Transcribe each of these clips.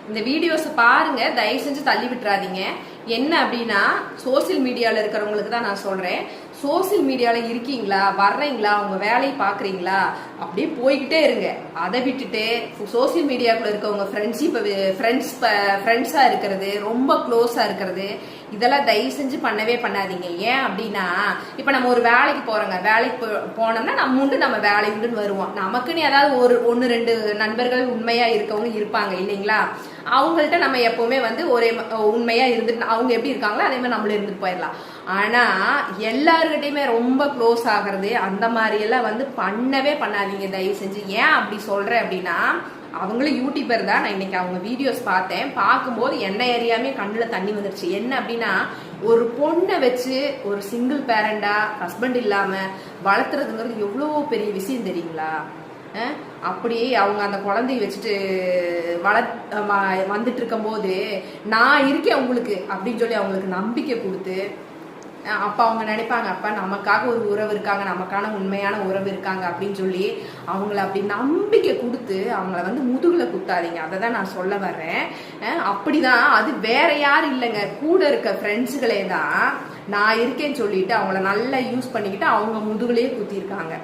இந்த வீடியோஸ் பாருங்க, தயவு செஞ்சு தள்ளி விட்டுறாதீங்க. என்ன அப்படின்னா சோசியல் மீடியால இருக்கிறவங்களுக்கு தான் நான் சொல்றேன். சோசியல் மீடியால இருக்கீங்களா, வர்றீங்களா, உங்க வேலையை பாக்குறீங்களா, அப்படியே போய்கிட்டே இருங்க. அதை விட்டுட்டு சோசியல் மீடியாக்குள்ள இருக்கவங்க ஃப்ரெண்ட்ஸா இருக்கிறது, ரொம்ப க்ளோஸா இருக்கிறது, இதெல்லாம் தயவு செஞ்சு பண்ணவே பண்ணாதீங்க. ஏன் அப்படின்னா இப்ப நம்ம ஒரு வேலைக்கு போறோங்க, வேலைக்கு போனோம்னா நம்ம வேலை உண்டுன்னு வருவோம். நமக்குன்னு ஏதாவது ஒன்னு ரெண்டு நண்பர்கள் உண்மையா இருக்கவங்க இருப்பாங்க இல்லைங்களா? அவங்கள்ட்ட நம்ம எப்பவுமே ஒரே உண்மையா இருந்துட்டு அவங்க எப்படி இருக்காங்களோ அதே மாதிரி நம்மளும் இருந்துட்டு போயிடலாம். ஆனா எல்லாருக்கிட்டையுமே ரொம்ப க்ளோஸ் ஆகிறது அந்த மாதிரி எல்லாம் பண்ணவே பண்ணாதீங்க தயவு செஞ்சு. ஏன் அப்படி சொல்றேன் அப்படின்னா, அவங்களும் யூடியூபர் தான். நான் இன்னைக்கு அவங்க வீடியோஸ் பார்த்தேன். பார்க்கும்போது என்ன ஏரியாமே கண்ணில் தண்ணி வந்துருச்சு. என்ன அப்படின்னா, ஒரு பொண்ணை வச்சு ஒரு சிங்கிள் பேரண்டா ஹஸ்பண்ட் இல்லாம வளர்த்துறதுங்கிறது எவ்வளோ பெரிய விஷயம் தெரியுங்களா? அப்படியே அவங்க அந்த குழந்தைய வச்சுட்டு வந்துட்டு இருக்கும் போது நான் இருக்கேன் உங்களுக்கு அப்படின்னு சொல்லி அவங்களுக்கு நம்பிக்கை கொடுத்து, அப்ப அவங்க நினைப்பாங்க, அப்ப நமக்காக ஒரு உறவு இருக்காங்க, நமக்கான உண்மையான உறவு இருக்காங்க அப்படின்னு சொல்லி அவங்கள அப்படி நம்பிக்கை கொடுத்து அவங்கள முதுகுல குத்தாதீங்க. அதை தான் நான் சொல்ல வர்றேன். அப்படிதான், அது வேற யாரும் இல்லைங்க, கூட இருக்க ஃப்ரெண்ட்ஸுகளே தான் நான் இருக்கேன்னு சொல்லிட்டு அவங்கள நல்லா யூஸ் பண்ணிக்கிட்டு அவங்க முதுகுலயே குத்திருக்காங்க.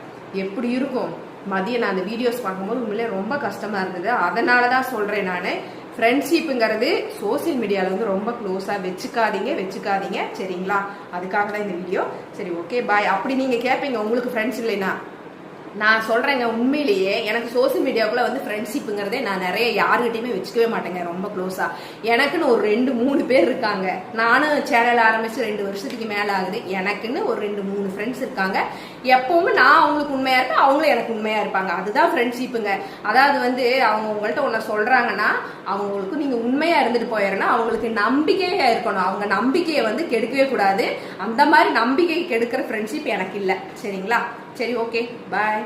எப்படி இருக்கும்? மதியம் நான் அந்த வீடியோஸ் பார்க்கும்போது உண்மையிலே ரொம்ப கஷ்டமா இருந்தது. அதனாலதான் சொல்றேன் நான், ஃப்ரெண்ட்ஷிப்புங்கிறது சோசியல் மீடியால ரொம்ப க்ளோஸா வச்சுக்காதீங்க சரிங்களா? அதுக்காக தான் இந்த வீடியோ. சரி, ஓகே, பாய். அப்படி நீங்க கேட்பீங்க உங்களுக்கு ஃப்ரெண்ட்ஸ் இல்லைன்னா, நான் சொல்றேங்க, உண்மையிலேயே எனக்கு சோசியல் மீடியாவுக்குள்ள ஃப்ரெண்ட்ஷிப்புங்கிறதே நான் நிறைய யாருக்கிட்டையுமே வச்சுக்கவே மாட்டேங்க ரொம்ப க்ளோஸா. எனக்குன்னு ஒரு 2-3 பேர் இருக்காங்க. நானும் சேனல் ஆரம்பிச்சு 2 வருஷத்துக்கு மேல ஆகுது. எனக்குன்னு ஒரு 2-3 ஃப்ரெண்ட்ஸ் இருக்காங்க. எப்பவுமே நான் அவங்களுக்கு உண்மையா இருப்பேன், அவங்களும் எனக்கு உண்மையா இருப்பாங்க. அதுதான் ஃப்ரெண்ட்ஷிப்புங்க. அதாவது அவங்க உங்கள்கிட்ட ஒன்ன சொல்றாங்கன்னா அவங்களுக்கு நீங்க உண்மையா இருந்துட்டு போயிடணும். அவங்களுக்கு நம்பிக்கையா இருக்கணும். அவங்க நம்பிக்கையை கெடுக்கவே கூடாது. அந்த மாதிரி நம்பிக்கை கெடுக்கிற ஃப்ரெண்ட்ஷிப் எனக்கு இல்லை. சரிங்களா? சரி, ஓகே, பாய்.